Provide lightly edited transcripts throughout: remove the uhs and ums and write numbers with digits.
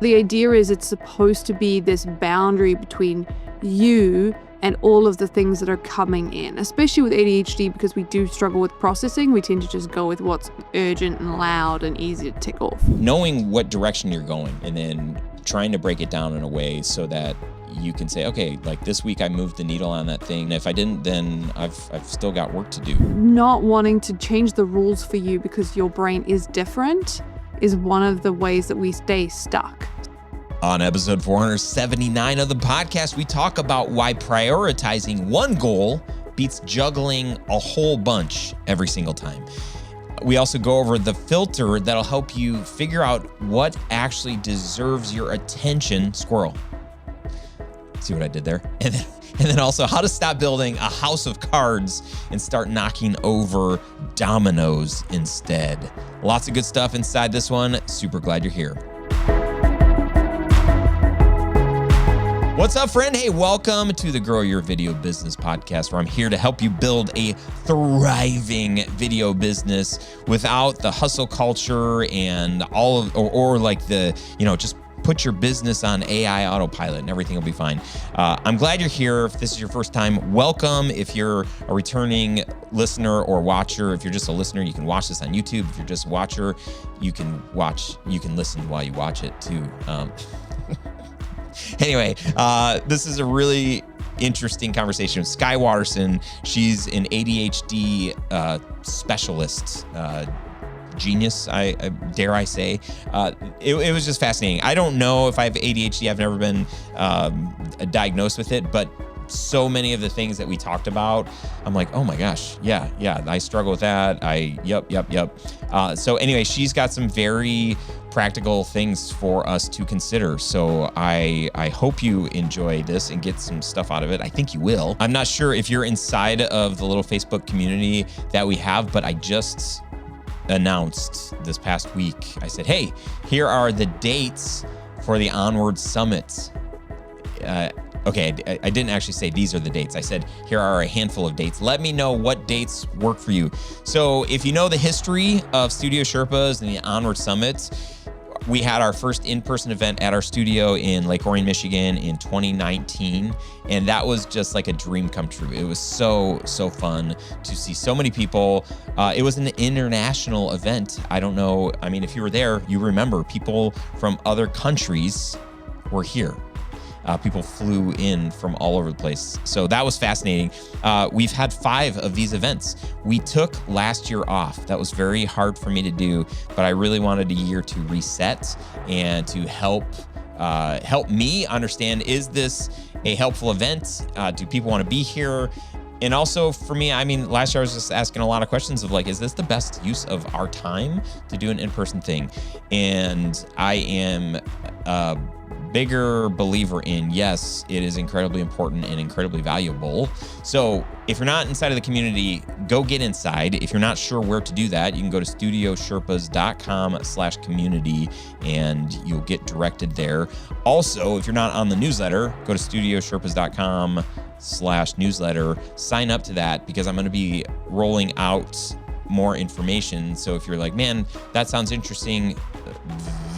The idea is it's supposed to be this boundary between you and all of the things that are coming in, especially with ADHD, because we do struggle with processing. We tend to just go with what's urgent and loud and easy to tick off. Knowing what direction you're going and then trying to break it down in a way so that you can say, okay, like this week I moved the needle on that thing. If I didn't, then I've still got work to do. Not wanting to change the rules for you because your brain is different is one of the ways that we stay stuck. On episode 479 of the podcast, we talk about why prioritizing one goal beats juggling a whole bunch every single time. We also go over the filter that'll help you figure out what actually deserves your attention. Squirrel. See what I did there? And then also how to stop building a house of cards and start knocking over dominoes instead. Lots of good stuff inside this one. Super glad you're here. What's up, friend? Hey, welcome to the Grow Your Video Business podcast, where I'm here to help you build a thriving video business without the hustle culture and all of, or like the, just put your business on AI autopilot and everything will be fine. I'm glad you're here. If this is your first time, welcome. If you're a returning listener or watcher, if you're just a listener, you can watch this on YouTube. If you're just a watcher, you can listen while you watch it too. Anyway, this is a really interesting conversation with Skye Waterson. She's an ADHD specialist, genius, I dare I say. It was just fascinating. I don't know if I have ADHD. I've never been diagnosed with it, but so many of the things that we talked about, I'm like, oh my gosh, yeah, I struggle with that. Yep. So anyway, she's got some very practical things for us to consider. So I hope you enjoy this and get some stuff out of it. I think you will. I'm not sure if you're inside of the little Facebook community that we have, but I just announced this past week, I said, hey, here are the dates for the Onward Summit. Okay, I didn't actually say these are the dates. I said, here are a handful of dates. Let me know what dates work for you. So if you know the history of Studio Sherpas and the Onward Summit, we had our first in-person event at our studio in Lake Orion, Michigan in 2019. And that was just like a dream come true. It was so fun to see so many people. It was an international event. I don't know. I mean, if you were there, you remember people from other countries were here. People flew in from all over the place. So that was fascinating. We've had 5 of these events. We took last year off. That was very hard for me to do, but I really wanted a year to reset and to help me understand, is this a helpful event? Do people want to be here? And also for me, I mean, last year I was just asking a lot of questions of like, is this the best use of our time to do an in-person thing? And I am bigger believer in, yes, it is incredibly important and incredibly valuable. So if you're not inside of the community, go get inside. If you're not sure where to do that, you can go to studiosherpas.com/community and you'll get directed there. Also, if you're not on the newsletter, go to studiosherpas.com/newsletter, sign up to that because I'm going to be rolling out more information. So if you're like, man, that sounds interesting,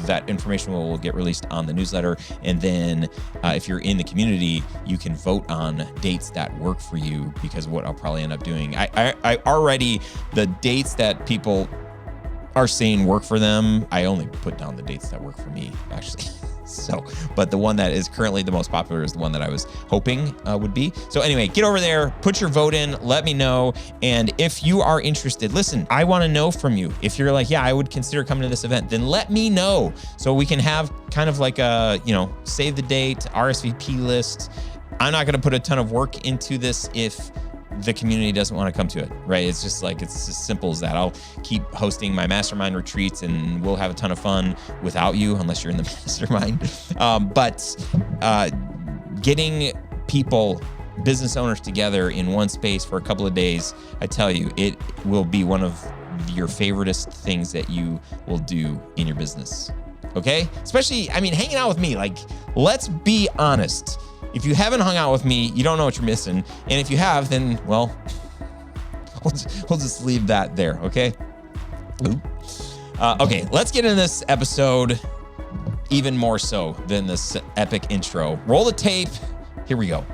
that information will get released on the newsletter. And then if you're in the community, you can vote on dates that work for you, because what I'll probably end up doing, I already, the dates that people are saying work for them, I only put down the dates that work for me, actually. So, but the one that is currently the most popular is the one that I was hoping would be. So anyway, get over there, put your vote in, let me know. And if you are interested, listen, I want to know from you. If you're like, yeah, I would consider coming to this event, then let me know so we can have kind of like a, save the date, RSVP list. I'm not going to put a ton of work into this if the community doesn't want to come to it, right? It's just like, it's as simple as that. I'll keep hosting my mastermind retreats and we'll have a ton of fun without you, unless you're in the mastermind. But getting people, business owners together in one space for a couple of days, I tell you, it will be one of your favoriteest things that you will do in your business. Okay? Especially, I mean, hanging out with me, like, let's be honest. If you haven't hung out with me, you don't know what you're missing. And if you have, then, well, we'll just leave that there, okay? Okay, let's get into this episode. even more so than this epic intro. Roll the tape. Here we go.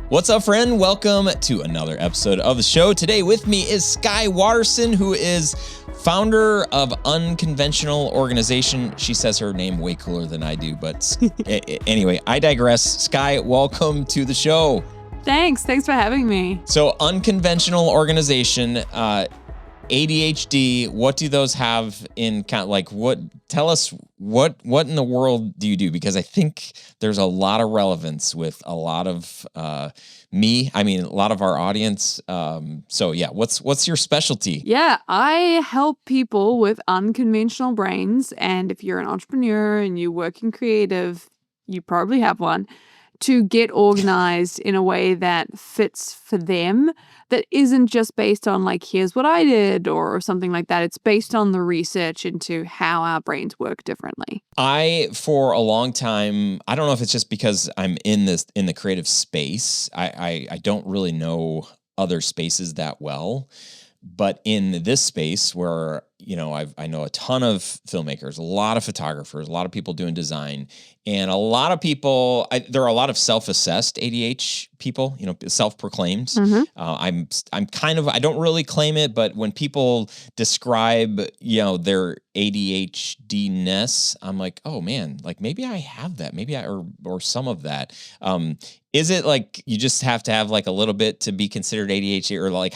What's up, friend? Welcome to another episode of the show. Today with me is Skye Waterson, who is founder of Unconventional Organization. She says her name way cooler than I do, but anyway, I digress. Skye, welcome to the show. Thanks for having me. So Unconventional Organization, ADHD, what do those have in kind of tell us what in the world do you do? Because I think there's a lot of relevance with a lot of a lot of our audience. So yeah, what's your specialty? Yeah, I help people with unconventional brains. And if you're an entrepreneur and you work in creative, you probably have one, to get organized in a way that fits for them, that isn't just based on like, here's what I did or something like that. It's based on the research into how our brains work differently. For a long time, I don't know if it's just because I'm in the creative space. I don't really know other spaces that well. But in this space where, I know a ton of filmmakers, a lot of photographers, a lot of people doing design, and a lot of people, there are a lot of self-assessed ADHD people, self-proclaimed. Mm-hmm. I don't really claim it, but when people describe, their ADHD-ness, I'm like, oh man, like maybe I have that, or some of that. Is it like you just have to have like a little bit to be considered ADHD, or like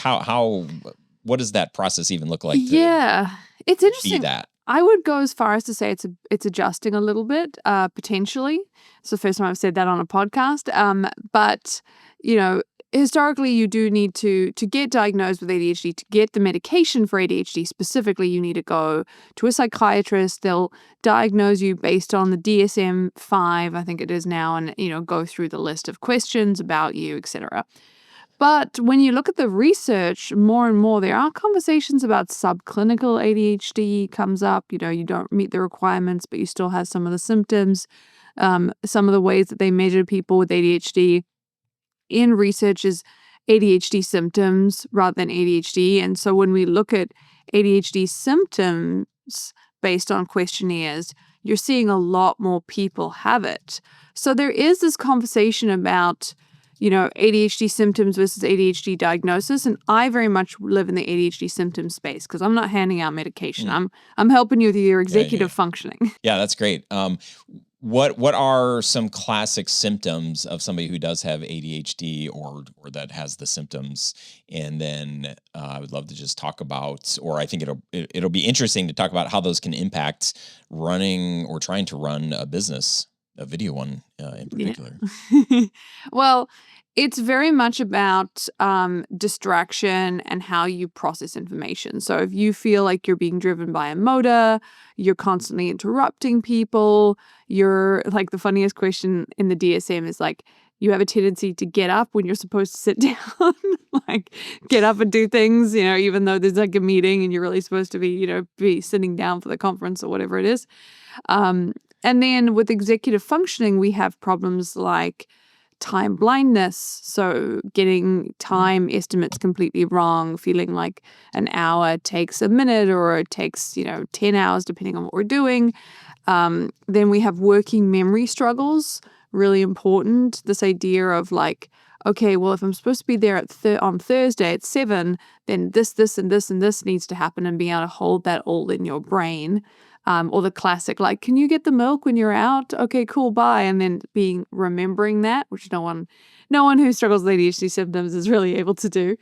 what does that process even look like? Yeah, it's interesting. That I would go as far as to say it's adjusting a little bit, potentially. It's the first time I've said that on a podcast. But historically, you do need to get diagnosed with ADHD, to get the medication for ADHD specifically. You need to go to a psychiatrist. They'll diagnose you based on the DSM-5, I think it is now, and go through the list of questions about you, etc. But when you look at the research more and more, there are conversations about subclinical ADHD comes up. You don't meet the requirements, but you still have some of the symptoms. Some of the ways that they measure people with ADHD in research is ADHD symptoms rather than ADHD. And so when we look at ADHD symptoms based on questionnaires, you're seeing a lot more people have it. So there is this conversation about ADHD symptoms versus ADHD diagnosis. And I very much live in the ADHD symptom space because I'm not handing out medication. I'm helping you with your executive functioning. Yeah, that's great. What are some classic symptoms of somebody who does have ADHD or that has the symptoms? And then I would love to just talk about, or I think it'll be interesting to talk about how those can impact running or trying to run a business, a video one in particular. Yeah. Well, it's very much about distraction and how you process information. So if you feel like you're being driven by a motor, you're constantly interrupting people, you're like, the funniest question in the DSM is like, you have a tendency to get up when you're supposed to sit down, like get up and do things, even though there's like a meeting and you're really supposed to be sitting down for the conference or whatever it is. And then with executive functioning, we have problems like time blindness. So getting time estimates completely wrong, feeling like an hour takes a minute or it takes, 10 hours, depending on what we're doing. Then we have working memory struggles, really important. This idea of like, okay, well, if I'm supposed to be there on Thursday at 7, then this, and this, and this needs to happen, and being able to hold that all in your brain. Or the classic, like, can you get the milk when you're out? Okay, cool, bye. And then remembering that, which no one who struggles with ADHD symptoms is really able to do.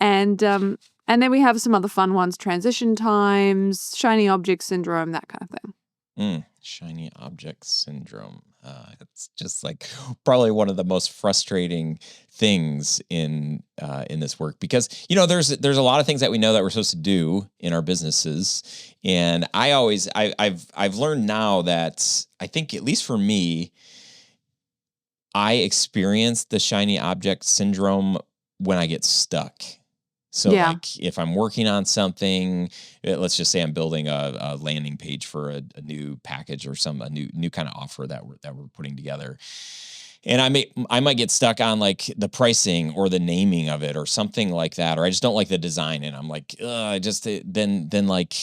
And then we have some other fun ones, transition times, shiny object syndrome, that kind of thing. Shiny object syndrome. It's just like probably one of the most frustrating things in this work, because there's a lot of things that we know that we're supposed to do in our businesses, and I've learned now that I think, at least for me, I experience the shiny object syndrome when I get stuck. So like if I'm working on something, let's just say I'm building a landing page for a new package or a new kind of offer that we're putting together. And I might get stuck on like the pricing or the naming of it or something like that, or I just don't like the design, and I'm like, then like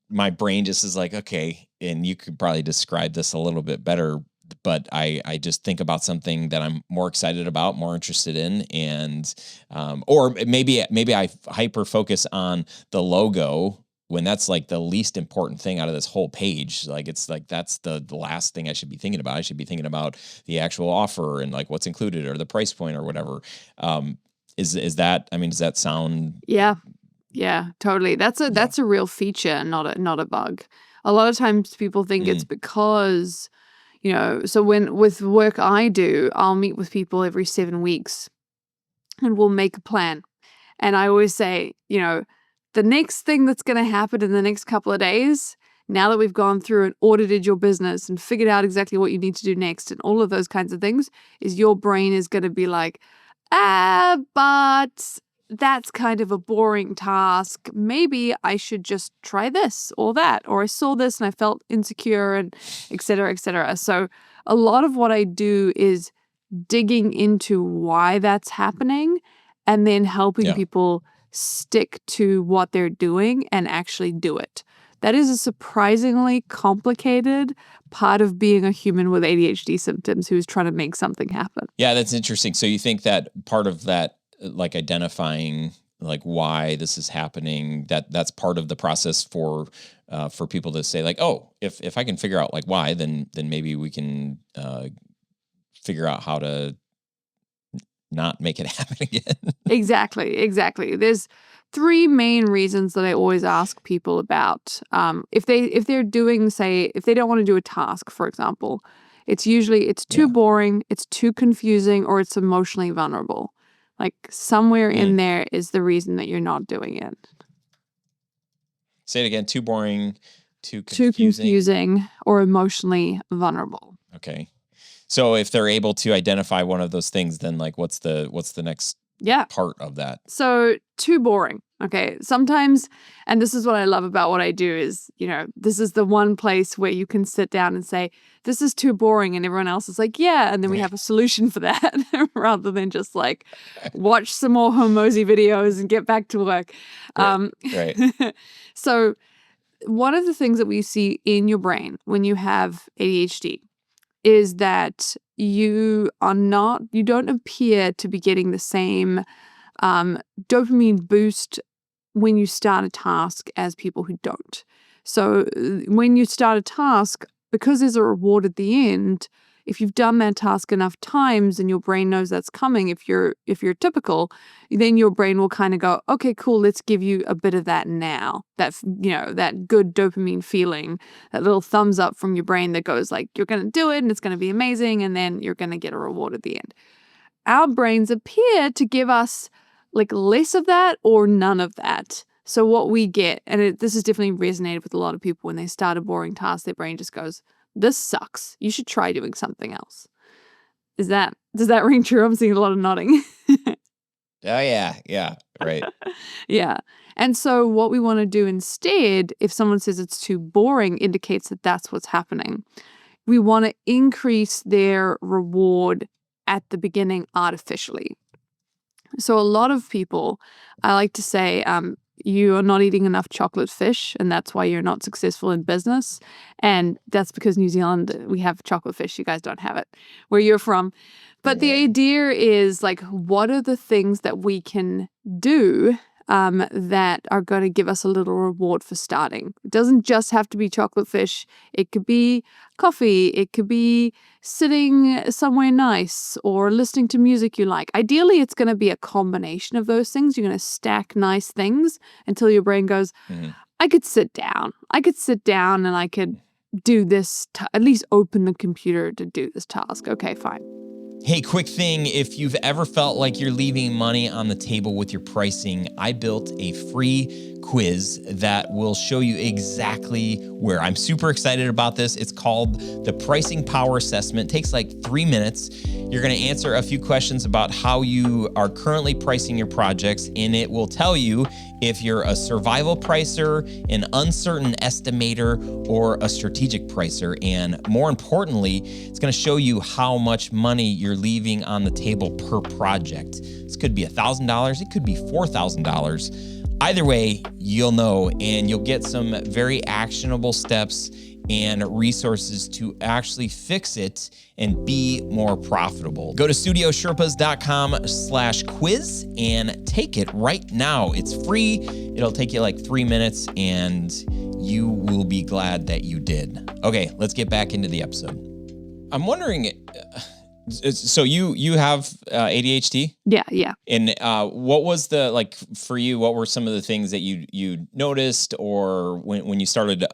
my brain just is like, okay, and you could probably describe this a little bit better, but I just think about something that I'm more excited about, more interested in, and or maybe I hyper focus on the logo when that's like the least important thing out of this whole page. Like it's like that's the last thing I should be thinking about. I should be thinking about the actual offer and like what's included or the price point or whatever. Is that, I mean, does that sound? Yeah, totally. That's a real feature, not a bug. A lot of times people think it's because, so when with work I do, I'll meet with people every 7 weeks and we'll make a plan. And I always say, the next thing that's going to happen in the next couple of days, now that we've gone through and audited your business and figured out exactly what you need to do next and all of those kinds of things, is your brain is going to be like, but that's kind of a boring task. Maybe I should just try this or that, or I saw this and I felt insecure, and et cetera, et cetera. So a lot of what I do is digging into why that's happening and then helping people stick to what they're doing and actually do it. That is a surprisingly complicated part of being a human with ADHD symptoms who's trying to make something happen. Yeah, that's interesting. So you think that part of that, like identifying like why this is happening, that's part of the process for people to say like, oh, if I can figure out like why, then maybe we can figure out how to not make it happen again. Exactly. There's 3 main reasons that I always ask people about. If they're doing, say, if they don't want to do a task, for example, it's usually too boring, it's too confusing, or it's emotionally vulnerable. Like somewhere in there is the reason that you're not doing it. Say it again. Too boring, too confusing, or emotionally vulnerable. Okay. So if they're able to identify one of those things, then like what's the next part of that? So too boring. Okay. Sometimes, and this is what I love about what I do is, this is the one place where you can sit down and say, this is too boring. And everyone else is like, yeah. And then we have a solution for that rather than just like watch some more Hormozy videos and get back to work. Right. So one of the things that we see in your brain when you have ADHD is that you don't appear to be getting the same dopamine boost when you start a task as people who don't. So when you start a task, because there's a reward at the end, if you've done that task enough times and your brain knows that's coming, if you're typical, then your brain will kind of go, okay, cool, let's give you a bit of that now. That's, that good dopamine feeling, that little thumbs up from your brain that goes like, you're going to do it and it's going to be amazing. And then you're going to get a reward at the end. Our brains appear to give us like less of that or none of that. So what we get, and this has definitely resonated with a lot of people when they start a boring task, their brain just goes, this sucks. You should try doing something else. Does that ring true? I'm seeing a lot of nodding. Oh yeah. Yeah. Right. Yeah. And so what we want to do instead, if someone says it's too boring, indicates that that's what's happening. We want to increase their reward at the beginning artificially. So a lot of people, I like to say, you are not eating enough chocolate fish, and that's why you're not successful in business. And that's because New Zealand, we have chocolate fish. You guys don't have it where you're from. But the idea is like, what are the things that we can do that are going to give us a little reward for starting? It doesn't just have to be chocolate fish. It could be coffee. It could be sitting somewhere nice or listening to music you like. Ideally, it's going to be a combination of those things. You're going to stack nice things until your brain goes, I could sit down. And I could do this, at least open the computer to do this task. Okay, fine. Hey, quick thing. If you've ever felt like you're leaving money on the table with your pricing, I built a free quiz that will show you exactly where. I'm super excited about this. It's called the Pricing Power Assessment. It takes like 3 minutes. You're going to answer a few questions about how you are currently pricing your projects, and it will tell you if you're a survival pricer, an uncertain estimator, or a strategic pricer. And more importantly, it's going to show you how much money you're leaving on the table per project. This could be $1,000. It could be $4,000. Either way, you'll know, and you'll get some very actionable steps and resources to actually fix it and be more profitable. Go to studiosherpas.com/quiz and take it right now. It's free. It'll take you like 3 minutes and you will be glad that you did. Okay, let's get back into the episode. I'm wondering, so you have ADHD? Yeah. And what was for you, what were some of the things that you noticed, or when you started,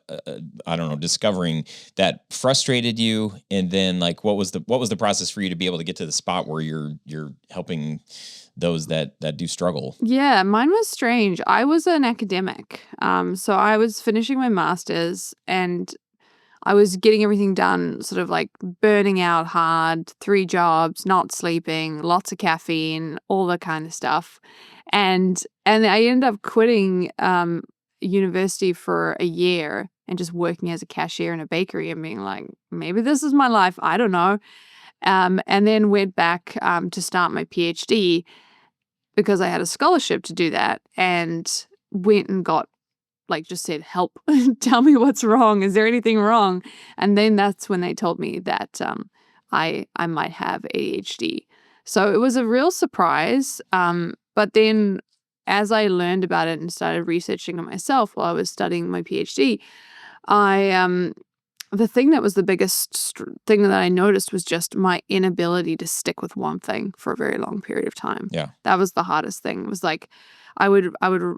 discovering that frustrated you? And then what was the process for you to be able to get to the spot where you're helping those that do struggle? Yeah, mine was strange. I was an academic. So I was finishing my master's and I was getting everything done, sort of like burning out hard, 3 jobs, not sleeping, lots of caffeine, all that kind of stuff. And I ended up quitting university for a year and just working as a cashier in a bakery and being like, maybe this is my life. I don't know. And then went back to start my PhD because I had a scholarship to do that, and went and got just said, help, tell me what's wrong. Is there anything wrong? And then that's when they told me that I might have ADHD. So it was a real surprise. But then as I learned about it and started researching it myself while I was studying my PhD, the thing that was the biggest thing that I noticed was just my inability to stick with one thing for a very long period of time. Yeah. That was the hardest thing. It was like I would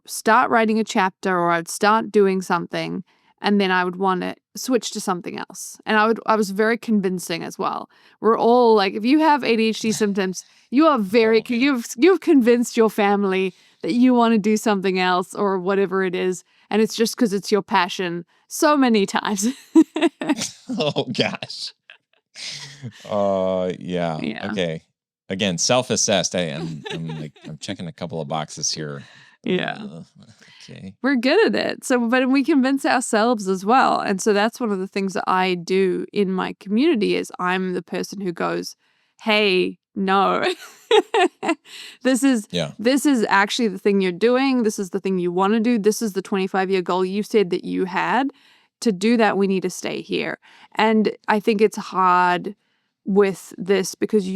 start writing a chapter, or I'd start doing something, and then I would want to switch to something else. And I was very convincing as well. We're all like, if you have ADHD symptoms, you are you've convinced your family that you want to do something else or whatever it is, and it's just because it's your passion so many times. Oh gosh. Yeah. Okay. Again, self-assessed. I'm checking a couple of boxes here. Yeah. Okay. We're good at it. So, but we convince ourselves as well. And so that's one of the things that I do in my community is I'm the person who goes, hey, no, this is actually the thing you're doing. This is the thing you want to do. This is the 25-year goal you said that you had. To do that, we need to stay here. And I think it's hard with this because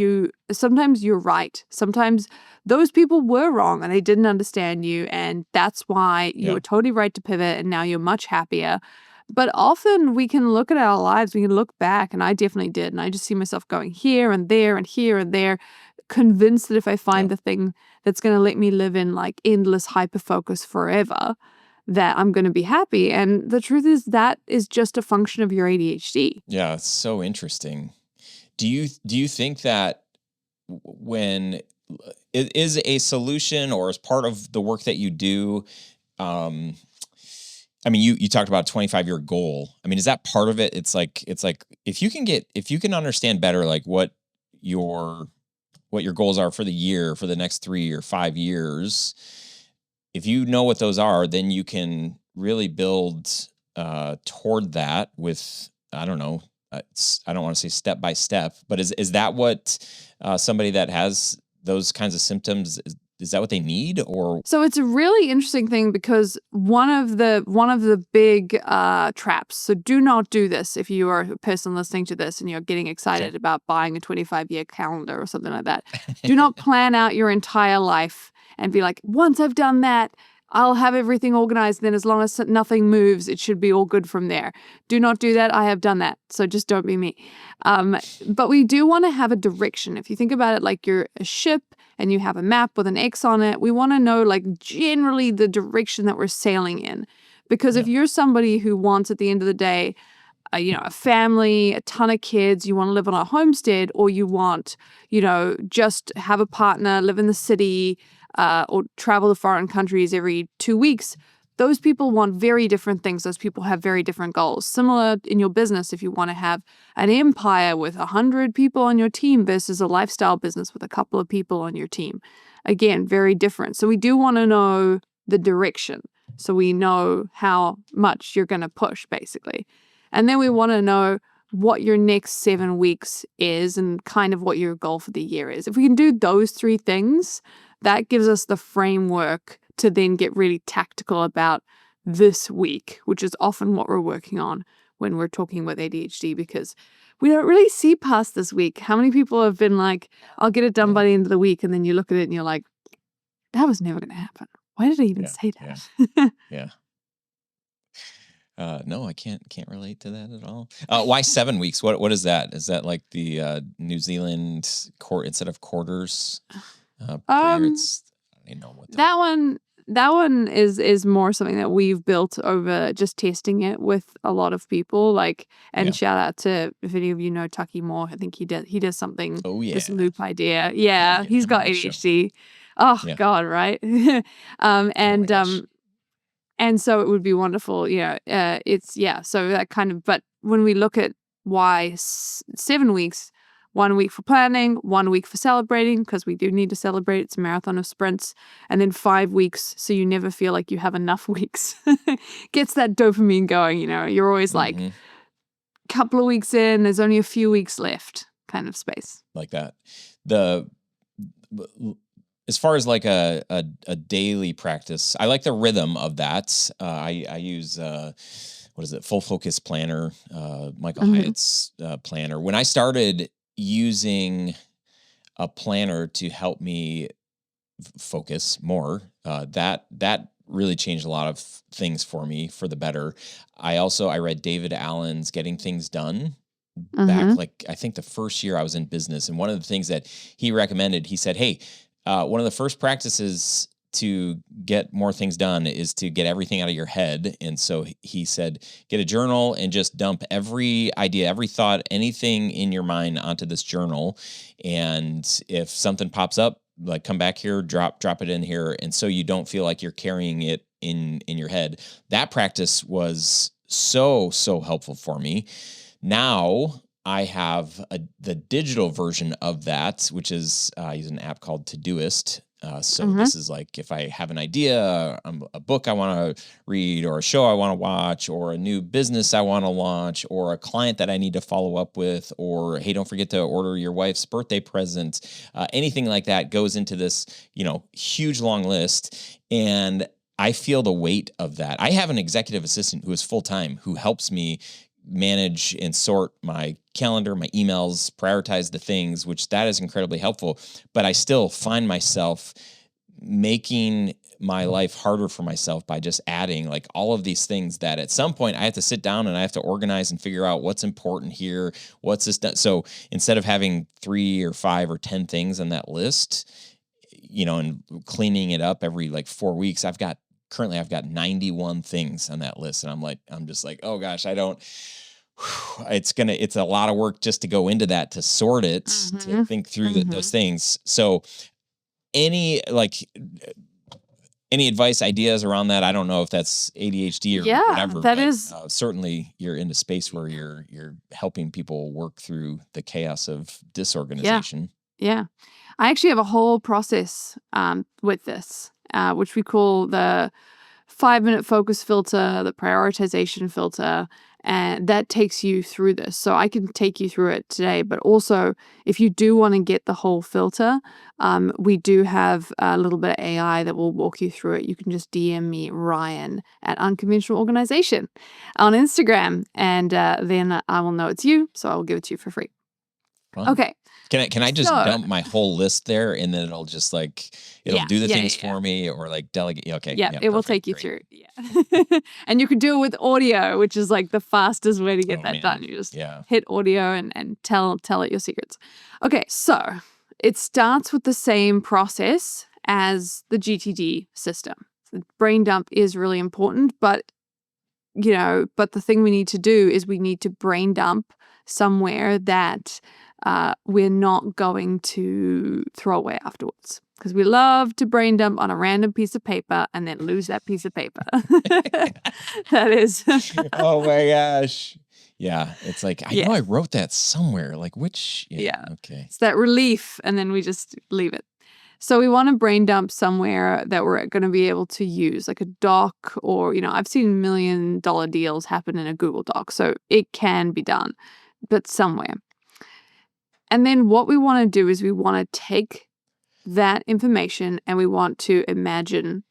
sometimes you're right. Sometimes those people were wrong and they didn't understand you. And that's why you were totally right to pivot and now you're much happier. But often we can look at our lives, we can look back, and I definitely did. And I just see myself going here and there and here and there, convinced that if I find the thing that's going to let me live in like endless hyper-focus forever, that I'm going to be happy. And the truth is that is just a function of your ADHD. Yeah, it's so interesting. Do you think that when it is a solution or as part of the work that you do, you talked about a 25-year goal. I mean, is that part of it? It's like if you can understand better like what your goals are for the year, for the next 3 or 5 years, if you know what those are, then you can really build toward that with, I don't know, I don't want to say step by step, but is that what somebody that has those kinds of symptoms, is that what they need? Or so it's a really interesting thing because one of the big traps. So do not do this if you are a person listening to this and you're getting excited about buying a 25-year calendar or something like that. Do not plan out your entire life and be like, once I've done that, I'll have everything organized. Then as long as nothing moves, it should be all good from there. Do not do that. I have done that. So just don't be me. But we do want to have a direction. If you think about it like you're a ship and you have a map with an X on it, we want to know like generally the direction that we're sailing in. Because if you're somebody who wants at the end of the day, a family, a ton of kids, you want to live on a homestead, or you want, just have a partner, live in the city, or travel to foreign countries every 2 weeks, those people want very different things. Those people have very different goals. Similar in your business, if you want to have an empire with 100 people on your team versus a lifestyle business with a couple of people on your team. Again, very different. So we do want to know the direction so we know how much you're going to push, basically. And then we want to know what your next 7 weeks is and kind of what your goal for the year is. If we can do those 3 things, that gives us the framework to then get really tactical about this week, which is often what we're working on when we're talking with ADHD, because we don't really see past this week. How many people have been like, I'll get it done by the end of the week, and then you look at it and you're like, that was never going to happen. Why did I even say that? Yeah. No, I can't relate to that at all. Why 7 weeks? What is that? Is that like the New Zealand instead of quarters? Per year? It's, I don't even know what that one is more something that we've built over just testing it with a lot of people. Like, and shout out to, if any of you know Tucky Moore, I think he does something. Oh yeah, this loop idea. Yeah, he's got ADHD. Oh God, right? And so it would be wonderful, so that kind of, but when we look at why 7 weeks, 1 week for planning, 1 week for celebrating, because we do need to celebrate, it's a marathon of sprints, and then 5 weeks, so you never feel like you have enough weeks. Gets that dopamine going, you're always like, couple of weeks in, there's only a few weeks left kind of space. Like that. As far as like a daily practice, I like the rhythm of that. I use, Full Focus Planner, Michael Hyatt's planner. When I started using a planner to help me focus more, that really changed a lot of things for me for the better. I read David Allen's Getting Things Done back, like I think the first year I was in business. And one of the things that he recommended, he said, hey, one of the first practices to get more things done is to get everything out of your head. And so he said, get a journal and just dump every idea, every thought, anything in your mind onto this journal. And if something pops up, like come back here, drop it in here. And so you don't feel like you're carrying it in your head. That practice was so helpful for me. Now I have the digital version of that, which is I use an app called Todoist. This is like if I have an idea, a book I want to read, or a show I want to watch, or a new business I want to launch, or a client that I need to follow up with, or hey, don't forget to order your wife's birthday present. Anything like that goes into this, huge long list. And I feel the weight of that. I have an executive assistant who is full-time who helps me manage and sort my calendar, my emails, prioritize the things, which that is incredibly helpful. But I still find myself making my life harder for myself by just adding like all of these things that at some point I have to sit down and I have to organize and figure out what's important here. What's this done? So instead of having 3 or 5 or 10 things on that list, and cleaning it up every like 4 weeks, I've got 91 things on that list. And I'm just like, oh gosh, it's a lot of work just to go into that, to sort it, to think through those things. So any advice, ideas around that? I don't know if that's ADHD or whatever. That is certainly you're in a space where you're helping people work through the chaos of disorganization. Yeah. I actually have a whole process with this, which we call the 5-minute focus filter, the prioritization filter, and that takes you through this. So I can take you through it today, but also if you do want to get the whole filter, we do have a little bit of AI that will walk you through it. You can just DM me, Ryan, at Unconventional Organization on Instagram, and then I will know it's you, so I will give it to you for free. Fun. Okay. Can I just dump my whole list there, and then it'll just do the things for me, or like delegate? Okay. Yeah, it will take you through. Yeah. And you can do it with audio, which is like the fastest way to get that done. You just hit audio and tell it your secrets. Okay, so it starts with the same process as the GTD system. The brain dump is really important, but the thing we need to do is we need to brain dump somewhere that we're not going to throw away afterwards, because we love to brain dump on a random piece of paper and then lose that piece of paper. That is. Oh my gosh. Yeah. It's like, I know I wrote that somewhere. Like which? Yeah. Okay. It's that relief, and then we just leave it. So we want to brain dump somewhere that we're going to be able to use, like a doc, or, I've seen $1 million deals happen in a Google Doc. So it can be done, but somewhere. And then what we want to do is we want to take that information and we want to imagine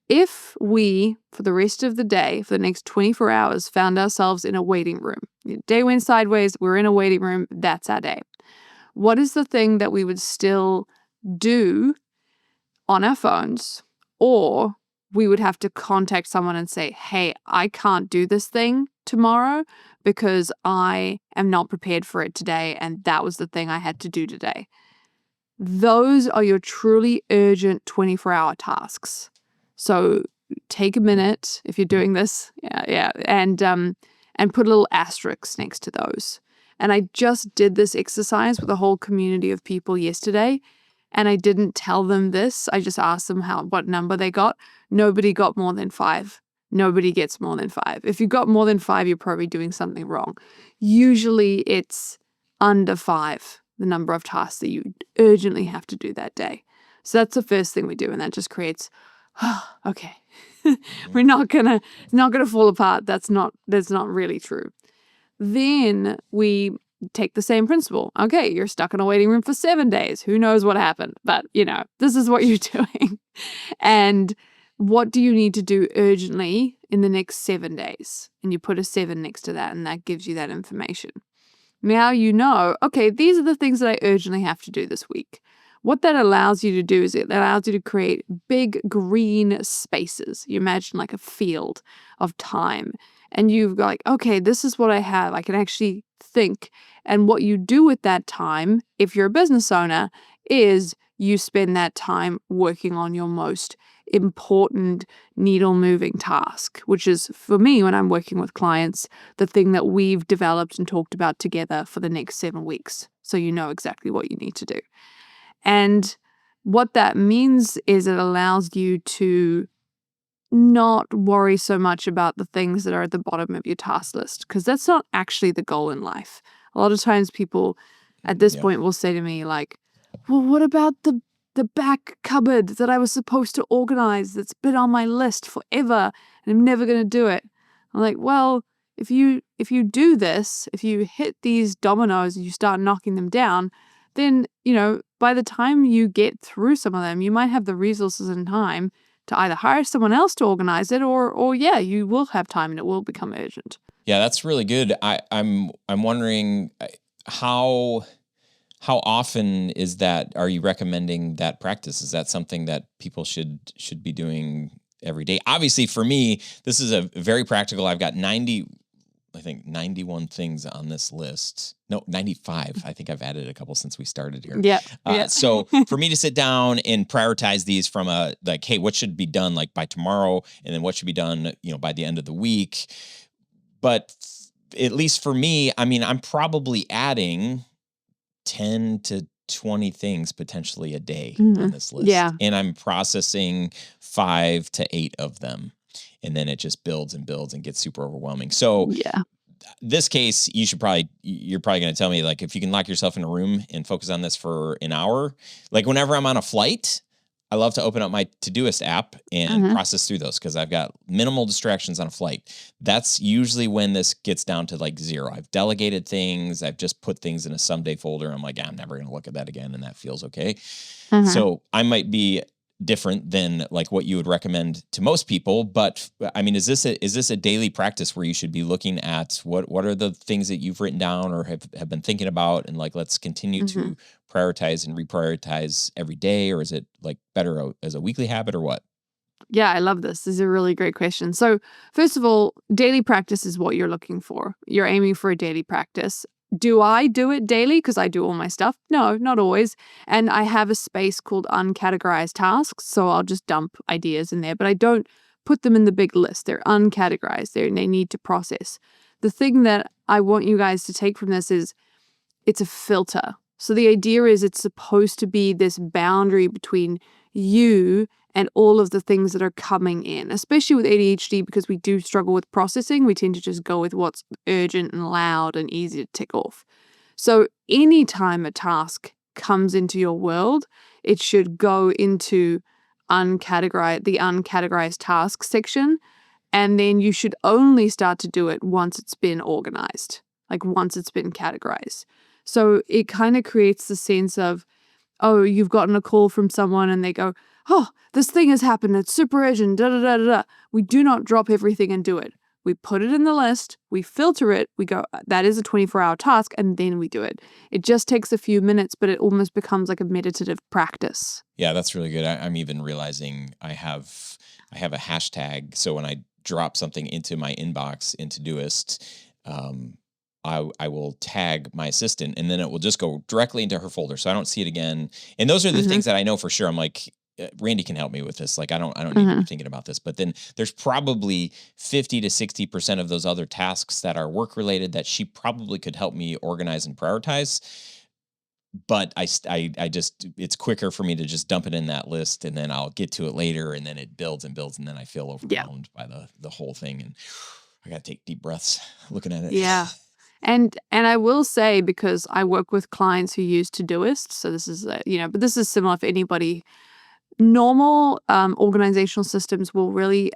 If we, for the rest of the day, for the next 24 hours, found ourselves in a waiting room, day went sideways, we're in a waiting room, that's our day. What is the thing that we would still do on our phones, or we would have to contact someone and say, hey, I can't do this thing tomorrow because I am not prepared for it today, and that was the thing I had to do today. Those are your truly urgent 24-hour tasks. So take a minute if you're doing this, and put a little asterisk next to those. And I just did this exercise with a whole community of people yesterday, and I didn't tell them this. I just asked them what number they got. Nobody got more than 5. Nobody gets more than 5. If you got more than 5, you're probably doing something wrong. Usually it's under 5, the number of tasks that you urgently have to do that day. So that's the first thing we do, and that just creates, okay, we're not gonna fall apart. That's not really true. Then we take the same principle. Okay, you're stuck in a waiting room for 7 days. Who knows what happened? But, this is what you're doing. And what do you need to do urgently in the next 7 days? And you put a 7 next to that, and that gives you that information. Now okay, these are the things that I urgently have to do this week. What that allows you to do is it allows you to create big green spaces. You imagine like a field of time. And you've got okay, this is what I have. I can actually think. And what you do with that time, if you're a business owner, is you spend that time working on your most important needle-moving task, which is, for me, when I'm working with clients, the thing that we've developed and talked about together for the next 7 weeks. So you know exactly what you need to do. And what that means is it allows you to not worry so much about the things that are at the bottom of your task list, because that's not actually the goal in life. A lot of times people at this point will say to me well, what about the back cupboard that I was supposed to organize that's been on my list forever and I'm never going to do it? I'm like, well, if you do this, if you hit these dominoes and you start knocking them down, then, by the time you get through some of them, you might have the resources and time to either hire someone else to organize it or you will have time and it will become urgent. Yeah, that's really good. I'm wondering how often are you recommending that practice? Is that something that people should be doing every day? Obviously for me, this is a very practical. I've got 91 things on this list. No, 95. I think I've added a couple since we started here. Yeah. So for me to sit down and prioritize these from hey, what should be done by tomorrow, and then what should be done, by the end of the week. But at least for me, I'm probably adding 10 to 20 things potentially a day on this list. Yeah. And I'm processing 5 to 8 of them. And then it just builds and builds and gets super overwhelming. So this case, you're probably going to tell me if you can lock yourself in a room and focus on this for an hour, whenever I'm on a flight, I love to open up my Todoist app and process through those because I've got minimal distractions on a flight. That's usually when this gets down to 0. I've delegated things. I've just put things in a someday folder. I'm I'm never going to look at that again. And that feels okay. So I might be different than what you would recommend to most people. But is this a daily practice where you should be looking at what are the things that you've written down or have been thinking about, and let's continue to prioritize and reprioritize every day? Or is it better as a weekly habit or what? Yeah, I love this. This is a really great question. So first of all, daily practice is what you're looking for. You're aiming for a daily practice. Do I do it daily because I do all my stuff? No, not always. And I have a space called uncategorized tasks. So I'll just dump ideas in there, but I don't put them in the big list. They're uncategorized. They need to process. The thing that I want you guys to take from this is it's a filter. So the idea is it's supposed to be this boundary between you and all of the things that are coming in, especially with ADHD, because we do struggle with processing. We tend to just go with what's urgent and loud and easy to tick off. So anytime a task comes into your world, it should go into the uncategorized tasks section. And then you should only start to do it once it's been organized, once it's been categorized. So it kind of creates the sense of, oh, you've gotten a call from someone and they go, oh, this thing has happened. It's super urgent. Da da da da da. We do not drop everything and do it. We put it in the list. We filter it. We go, that is a 24-hour task, and then we do it. It just takes a few minutes, but it almost becomes like a meditative practice. Yeah, that's really good. I'm even realizing I have a hashtag. So when I drop something into my inbox in Todoist, I will tag my assistant, and then it will just go directly into her folder, so I don't see it again. And those are the things that I know for sure. I'm like, Randy can help me with this. Like, I don't need to be thinking about this. But then there's probably 50 to 60% of those other tasks that are work related that she probably could help me organize and prioritize. But I just, it's quicker for me to just dump it in that list, and then I'll get to it later, and then it builds and builds, and then I feel overwhelmed by the whole thing, and I got to take deep breaths looking at it. Yeah. And I will say, because I work with clients who use Todoist, so this is, but this is similar for anybody. Normal organizational systems will really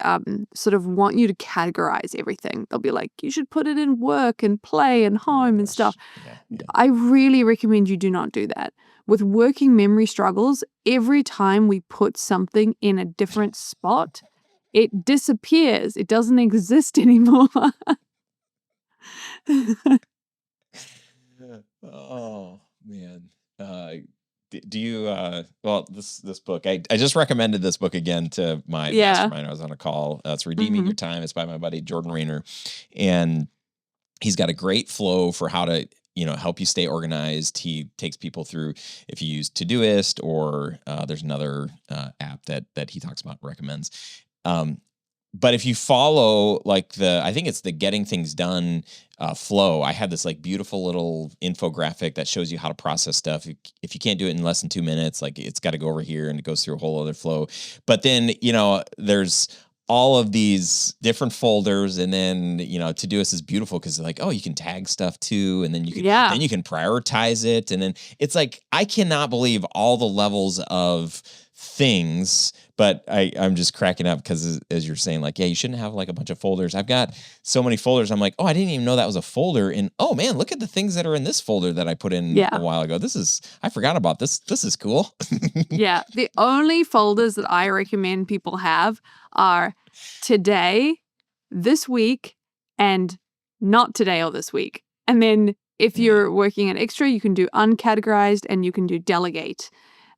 sort of want you to categorize everything. They'll be like, you should put it in work and play and home and stuff. Yeah. I really recommend you do not do that. With working memory struggles, every time we put something in a different spot, it disappears. It doesn't exist anymore. Oh man. Do you well, this book, I just recommended this book again to my mastermind. I was on a call. It's Redeeming Your Time. It's by my buddy Jordan Rayner, and he's got a great flow for how to help you stay organized. He takes people through, if you use Todoist, or there's another app that he talks about, recommends. But if you follow I think it's the Getting Things Done flow. I have this beautiful little infographic that shows you how to process stuff. If you can't do it in less than 2 minutes, it's got to go over here, and it goes through a whole other flow. But then, there's all of these different folders, and then, Todoist is beautiful because you can tag stuff too. And then you can prioritize it. And then it's I cannot believe all the levels of things, but I'm just cracking up because, as you're saying, you shouldn't have a bunch of folders. I've got so many folders. I'm like, oh, I didn't even know that was a folder. And oh man, look at the things that are in this folder that I put in a while ago. I forgot about this. This is cool. Yeah. The only folders that I recommend people have are today, this week, and not today or this week. And then if you're working an extra, you can do uncategorized and you can do delegate.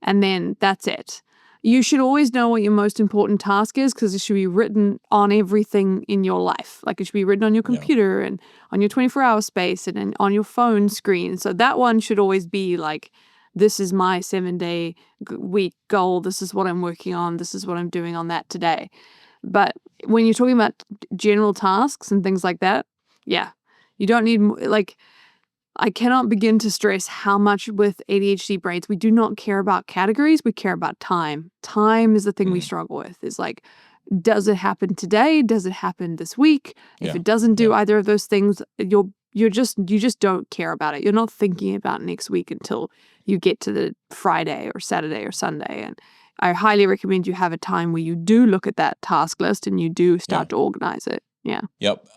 And then that's it. You should always know what your most important task is, because it should be written on everything in your life. It should be written on your computer and on your 24-hour space and on your phone screen. So that one should always be this is my 7-day week goal. This is what I'm working on. This is what I'm doing on that today. But when you're talking about general tasks and things like that, you don't need, I cannot begin to stress how much with ADHD brains, we do not care about categories. We care about time. Time is the thing we struggle with. Is does it happen today? Does it happen this week? If it doesn't do either of those things, you just don't care about it. You're not thinking about next week until you get to the Friday or Saturday or Sunday. And I highly recommend you have a time where you do look at that task list and you do start to organize it. Yeah. Yep.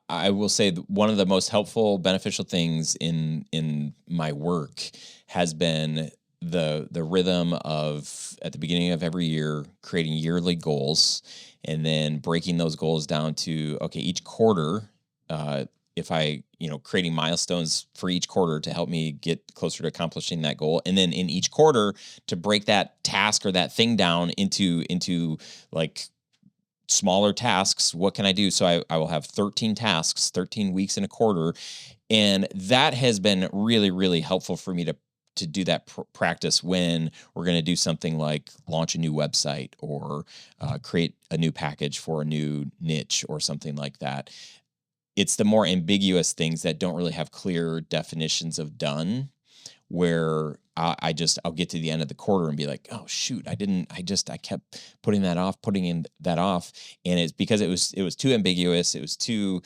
I will say that one of the most helpful, beneficial things in my work has been the rhythm of, at the beginning of every year, creating yearly goals, and then breaking those goals down to, okay, each quarter, if I, creating milestones for each quarter to help me get closer to accomplishing that goal. And then in each quarter to break that task or that thing down into smaller tasks. What can I do? So I will have 13 tasks, 13 weeks in a quarter. And that has been really, really helpful for me to do that practice when we're going to do something like launch a new website or create a new package for a new niche or something like that. It's the more ambiguous things that don't really have clear definitions of done, where I'll get to the end of the quarter and be like, oh shoot, I kept putting that off. And it's because it was too ambiguous. It was too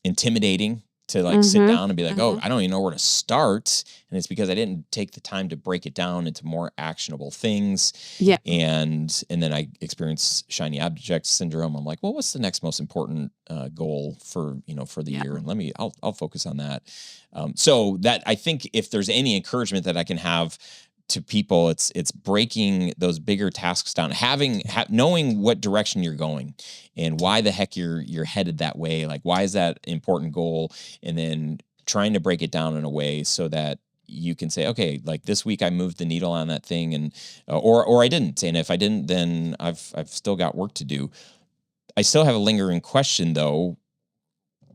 intimidating to sit down and be like, oh, I don't even know where to start. And it's because I didn't take the time to break it down into more actionable things. Yeah. And then I experienced shiny object syndrome. I'm like, well, what's the next most important goal for the year? And I'll focus on that. So that, I think if there's any encouragement that I can have to people, it's breaking those bigger tasks down, knowing what direction you're going and why the heck you're headed that way. Like, why is that important goal? And then trying to break it down in a way so that you can say, okay, like this week I moved the needle on that thing, and or I didn't. And if I didn't, then I've still got work to do. I still have a lingering question though,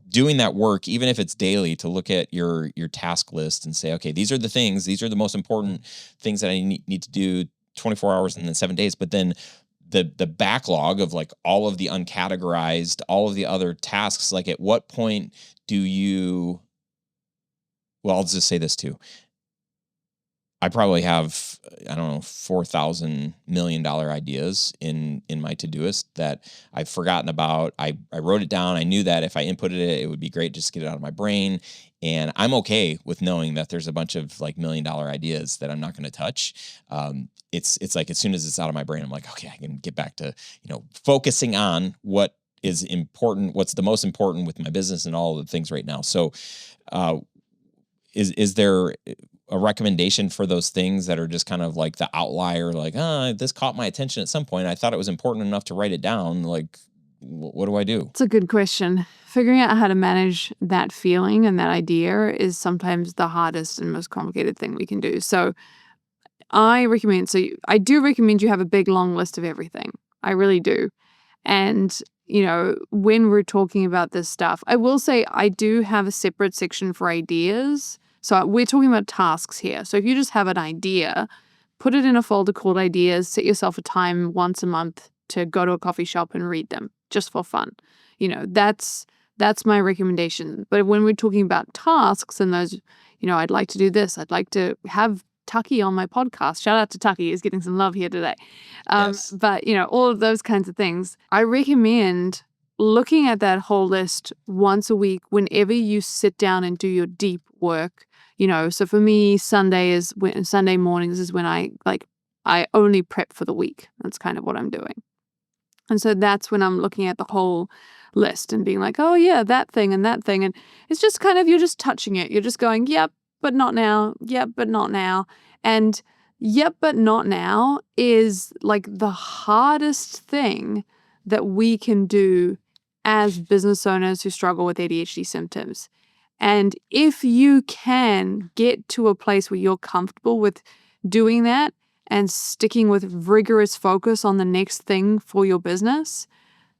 doing that work, even if it's daily, to look at your task list and say, okay, these are the most important things that I need to do 24 hours and then 7 days. But then the backlog of like all of the uncategorized, all of the other tasks, like at what point do you, well, I'll just say this too. I probably have, I don't know, $4,000 million ideas in my Todoist that I've forgotten about. I wrote it down. I knew that if I inputted it, it would be great just to get it out of my brain. And I'm okay with knowing that there's a bunch of like $1 million ideas that I'm not going to touch. It's like, as soon as it's out of my brain, I'm like, okay, I can get back to, focusing on what is important, what's the most important with my business and all of the things right now. So, is there a recommendation for those things that are just kind of like the outlier, like, this caught my attention at some point, I thought it was important enough to write it down. Like, what do I do? It's a good question. Figuring out how to manage that feeling and that idea is sometimes the hardest and most complicated thing we can do. So I do recommend you have a big, long list of everything. I really do. And, when we're talking about this stuff, I will say I do have a separate section for ideas. So we're talking about tasks here. So if you just have an idea, put it in a folder called ideas, set yourself a time once a month to go to a coffee shop and read them just for fun. That's my recommendation. But when we're talking about tasks and those, I'd like to do this, I'd like to have Tucky on my podcast. Shout out to Tucky, he's getting some love here today. Yes. But, all of those kinds of things, I recommend looking at that whole list once a week whenever you sit down and do your deep work. So for me, Sunday mornings is when I only prep for the week. That's kind of what I'm doing. And so that's when I'm looking at the whole list and being like, oh yeah, that thing and that thing. And it's just kind of, you're just touching it. You're just going, yep, but not now. Yep, but not now. And yep, but not now is like the hardest thing that we can do as business owners who struggle with ADHD symptoms. And if you can get to a place where you're comfortable with doing that and sticking with rigorous focus on the next thing for your business,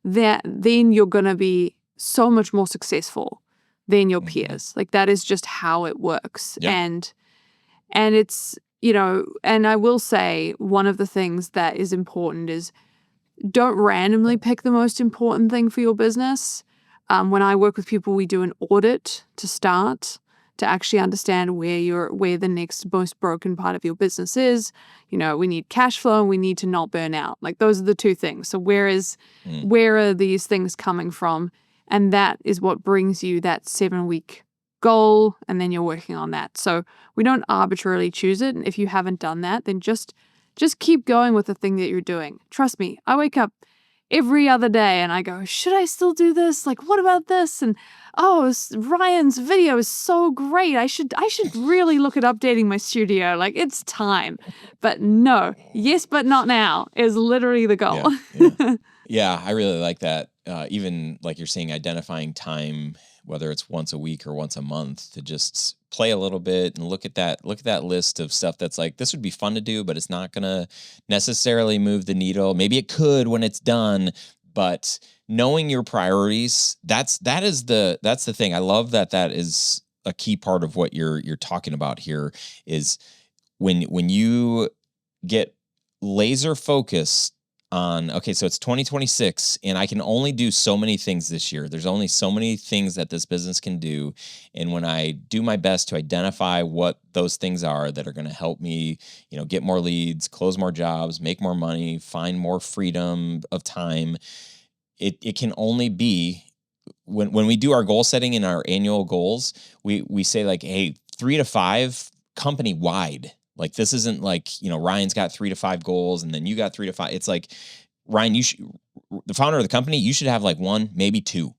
then you're going to be so much more successful than your peers. Like, that is just how it works. Yeah. And it's, and I will say one of the things that is important is don't randomly pick the most important thing for your business. When I work with people, we do an audit to start, to actually understand where the next most broken part of your business is. We need cash flow and we need to not burn out. Like, those are the two things. So where are these things coming from? And that is what brings you that 7-week goal. And then you're working on that. So we don't arbitrarily choose it. And if you haven't done that, then just keep going with the thing that you're doing. Trust me, I wake up every other day and I go, should I still do this? Like, what about this? And Ryan's video is so great. I should really look at updating my studio. Like, it's time. But no, yes, but not now is literally the goal. Yeah. Yeah, I really like that. Even like you're saying, identifying time, whether it's once a week or once a month, to just play a little bit and look at that list of stuff that's like, this would be fun to do, but it's not going to necessarily move the needle. Maybe it could when it's done, but knowing your priorities, that's the thing. I love that is a key part of what you're talking about here, is when you get laser focused on, okay, so it's 2026 and I can only do so many things this year. There's only so many things that this business can do. And when I do my best to identify what those things are that are going to help me, get more leads, close more jobs, make more money, find more freedom of time, it can only be when we do our goal setting in our annual goals, we say like, hey, 3 to 5 company wide. Like, this isn't like, Ryan's got 3 to 5 goals and then you got 3 to 5. It's like, Ryan, the founder of the company, you should have like 1, maybe 2.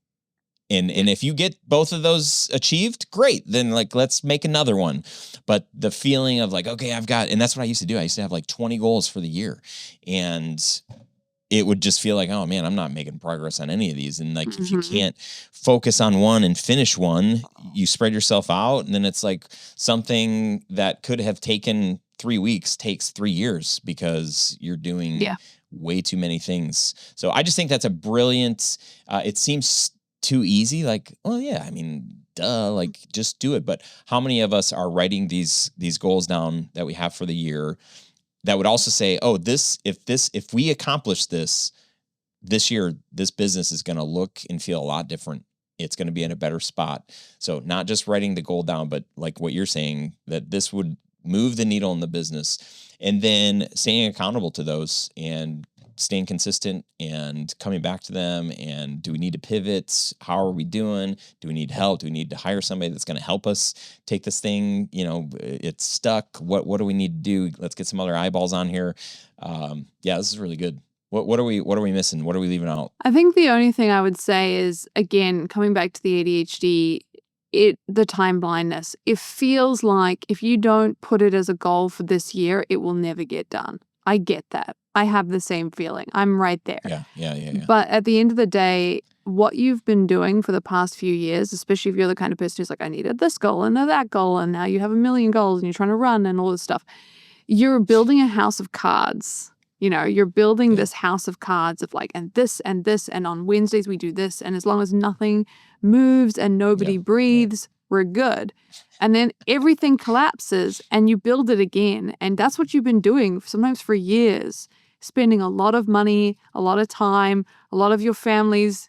And if you get both of those achieved, great. Then like, let's make another one. But the feeling of like, okay, and that's what I used to do. I used to have like 20 goals for the year, and it would just feel like, oh man, I'm not making progress on any of these. And like, if you can't focus on one and finish one, you spread yourself out. And then it's like something that could have taken 3 weeks takes 3 years because you're doing way too many things. So I just think that's a brilliant, it seems too easy. Like, oh yeah, I mean, duh, like just do it. But how many of us are writing these goals down that we have for the year that would also say, oh, if we accomplish this year, this business is going to look and feel a lot different. It's going to be in a better spot. So not just writing the goal down, but like what you're saying, that this would move the needle in the business, and then staying accountable to those and staying consistent and coming back to them. And do we need to pivot? How are we doing? Do we need help? Do we need to hire somebody that's going to help us take this thing? It's stuck. What do we need to do? Let's get some other eyeballs on here. This is really good. What are we missing? What are we leaving out? I think the only thing I would say is, again, coming back to the ADHD, the time blindness. It feels like if you don't put it as a goal for this year, it will never get done. I get that. I have the same feeling. I'm right there. Yeah. But at the end of the day, what you've been doing for the past few years, especially if you're the kind of person who's like, I needed this goal and that goal, and now you have 1 million goals and you're trying to run and all this stuff, you're building a house of cards. You're building this house of cards of like, and this, and on Wednesdays we do this, and as long as nothing moves and nobody breathes, we're good. And then everything collapses and you build it again. And that's what you've been doing sometimes for years, spending a lot of money, a lot of time, a lot of your family's,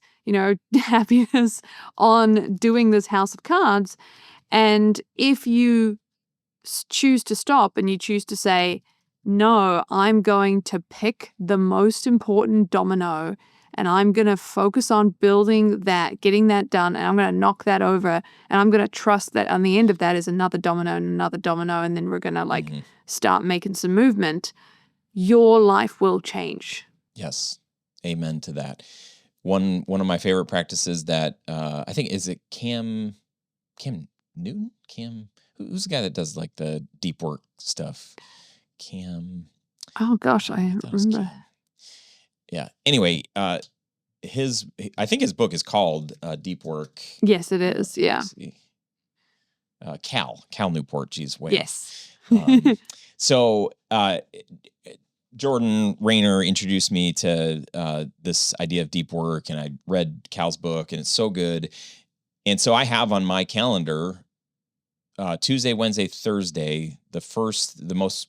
happiness on doing this house of cards. And if you choose to stop and you choose to say, no, I'm going to pick the most important domino and I'm going to focus on building that, getting that done, and I'm going to knock that over, and I'm going to trust that on the end of that is another domino and another domino, and then we're going to start making some movement, your life will change. Yes. Amen to that. One of my favorite practices that I think, is it Cam Newton? Who's the guy that does like the deep work stuff? Oh gosh, I remember. Yeah. Anyway, I think his book is called Deep Work. Yes, it is. Yeah. Cal Newport. Geez, way. Yes. So Jordan Rayner introduced me to this idea of deep work, and I read Cal's book, and it's so good. And so I have on my calendar Tuesday, Wednesday, Thursday, the most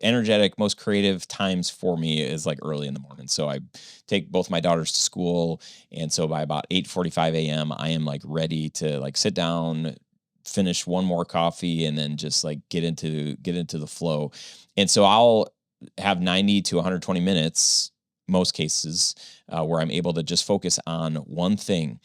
energetic, most creative times for me is like early in the morning. So I take both my daughters to school. And so by about 8:45 a.m., I am like ready to like sit down, finish one more coffee, and then just like get into the flow. And so I'll have 90 to 120 minutes, most cases, where I'm able to just focus on one thing.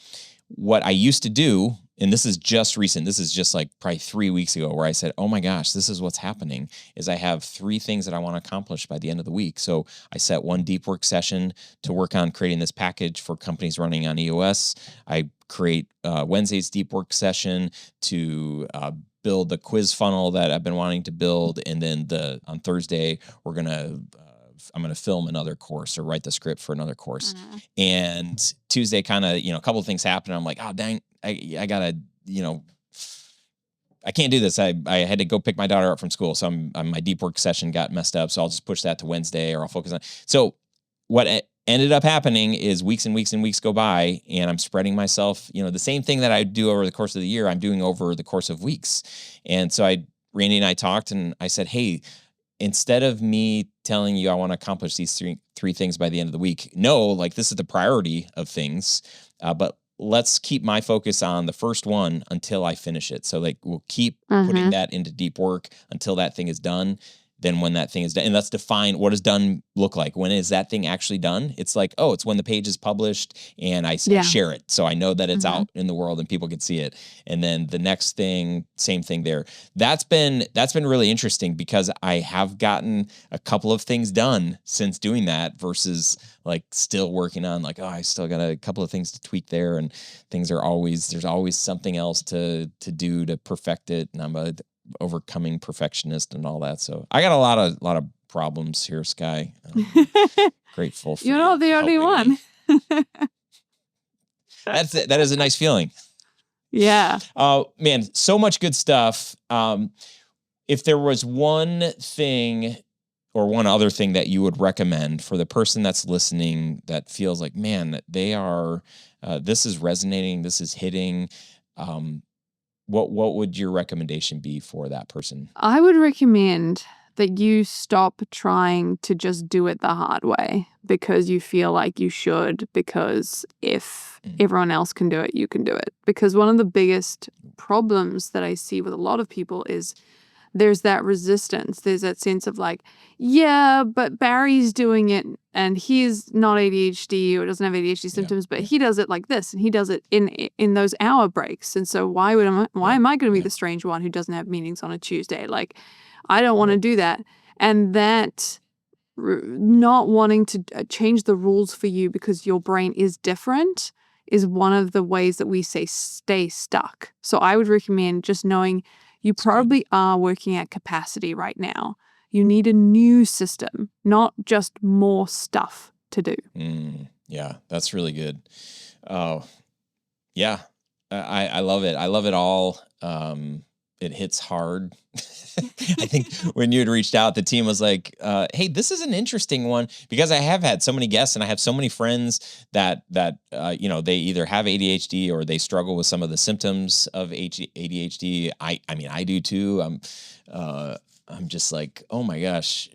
What I used to do, and this is just recent, this is just like probably 3 weeks ago, where I said, oh my gosh, this is what's happening, is I have 3 things that I want to accomplish by the end of the week. So I set one deep work session to work on creating this package for companies running on EOS. I create Wednesday's deep work session to build the quiz funnel that I've been wanting to build. And then on Thursday, I'm going to film another course or write the script for another course. Mm-hmm. And Tuesday kind of, a couple of things happened. I'm like, oh, dang, I gotta, I can't do this. I had to go pick my daughter up from school. So my deep work session got messed up. So I'll just push that to Wednesday, or I'll focus on. So what ended up happening is weeks and weeks and weeks go by, and I'm spreading myself, the same thing that I do over the course of the year, I'm doing over the course of weeks. And so Randy and I talked, and I said, hey, instead of me telling you I want to accomplish these three things by the end of the week, no, like this is the priority of things, but let's keep my focus on the first one until I finish it. So like we'll keep putting that into deep work until that thing is done. than when that thing is done. And let's define, what does done look like? When is that thing actually done? It's like, oh, it's when the page is published and I share it. So I know that it's out in the world and people can see it. And then the next thing, same thing there. That's been really interesting because I have gotten a couple of things done since doing that versus like still working on like, oh, I still got a couple of things to tweak there, and there's always something else to do to perfect it. And I'm a overcoming perfectionist and all that. So I got a lot of problems here, Skye. Grateful for You're not the only one. That's it. That is a nice feeling. Yeah. Oh man, so much good stuff. If there was one thing or one other thing that you would recommend for the person that's listening that feels like, man, they are, this is resonating, this is hitting, what would your recommendation be for that person? I would recommend that you stop trying to just do it the hard way because you feel like you should, because if everyone else can do it, you can do it. Because one of the biggest problems that I see with a lot of people is there's that resistance. There's that sense of like, yeah, but Barry's doing it and he's not ADHD or doesn't have ADHD symptoms, but he does it like this and he does it in those hour breaks. And so why am I going to be the strange one who doesn't have meetings on a Tuesday? Like, I don't want to do that. And that not wanting to change the rules for you because your brain is different is one of the ways that we say stay stuck. So I would recommend just knowing you probably are working at capacity right now. You need a new system, not just more stuff to do. Yeah, that's really good. Oh, yeah, I love it. I love it all. It hits hard. I think when you had reached out, the team was like, hey, this is an interesting one, because I have had so many guests and I have so many friends that they either have ADHD or they struggle with some of the symptoms of ADHD. I mean, I do too. I'm just like, oh my gosh,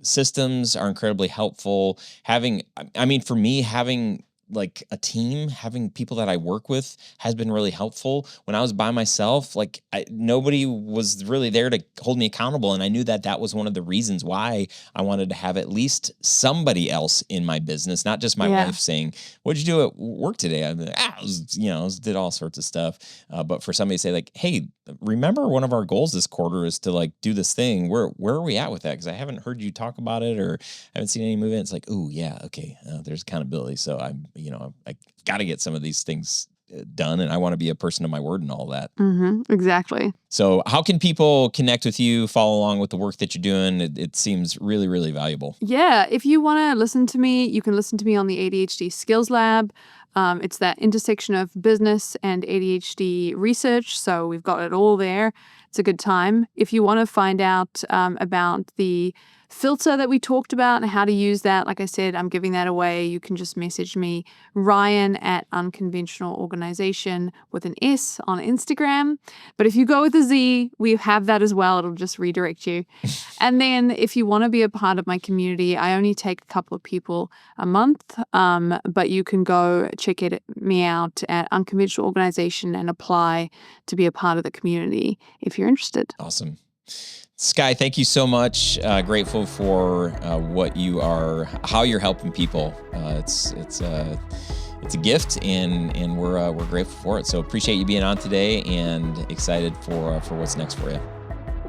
systems are incredibly helpful. For me, having like a team, having people that I work with has been really helpful. When I was by myself, like nobody was really there to hold me accountable. And I knew that was one of the reasons why I wanted to have at least somebody else in my business, not just my wife saying, what'd you do at work today? I'm like, did all sorts of stuff. But for somebody to say like, hey, remember one of our goals this quarter is to like do this thing. Where are we at with that? Because I haven't heard you talk about it or haven't seen any movement. It's like, oh yeah, okay. There's accountability. So I got to get some of these things done, and I want to be a person of my word and all that. Exactly. So how can people connect with you, follow along with the work that you're doing? It seems really, really valuable. Yeah. If you want to listen to me, you can listen to me on the ADHD Skills Lab. It's that intersection of business and ADHD research. So we've got it all there. It's a good time. If you want to find out about the filter that we talked about and how to use that, like I said, I'm giving that away. You can just message me, Ryan at Unconventional Organization with an S on Instagram. But if you go with a Z, we have that as well. It'll just redirect you. And then if you want to be a part of my community, I only take a couple of people a month, but you can go check me out at Unconventional Organization and apply to be a part of the community if you're interested. Awesome. Skye, thank you so much. Grateful for how you're helping people. It's a gift, and we're grateful for it. So appreciate you being on today, and excited for what's next for you.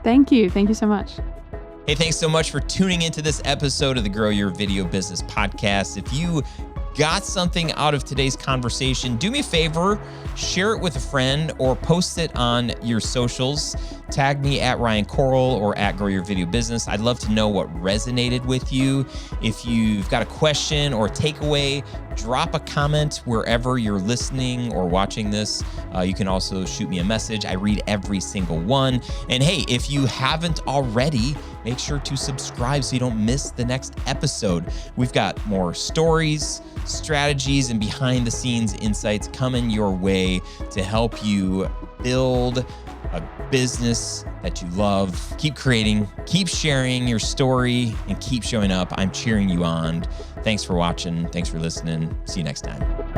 Thank you. Thank you so much. Hey, thanks so much for tuning into this episode of the Grow Your Video Business podcast. If you got something out of today's conversation, do me a favor, share it with a friend or post it on your socials. Tag me at Ryan Coral or at Grow Your Video Business. I'd love to know what resonated with you. If you've got a question or a takeaway, drop a comment wherever you're listening or watching this. You can also shoot me a message. I read every single one. And hey, if you haven't already, make sure to subscribe so you don't miss the next episode. We've got more stories, strategies, and behind the scenes insights coming your way to help you build a business that you love. Keep creating, keep sharing your story, and keep showing up. I'm cheering you on. Thanks for watching. Thanks for listening. See you next time.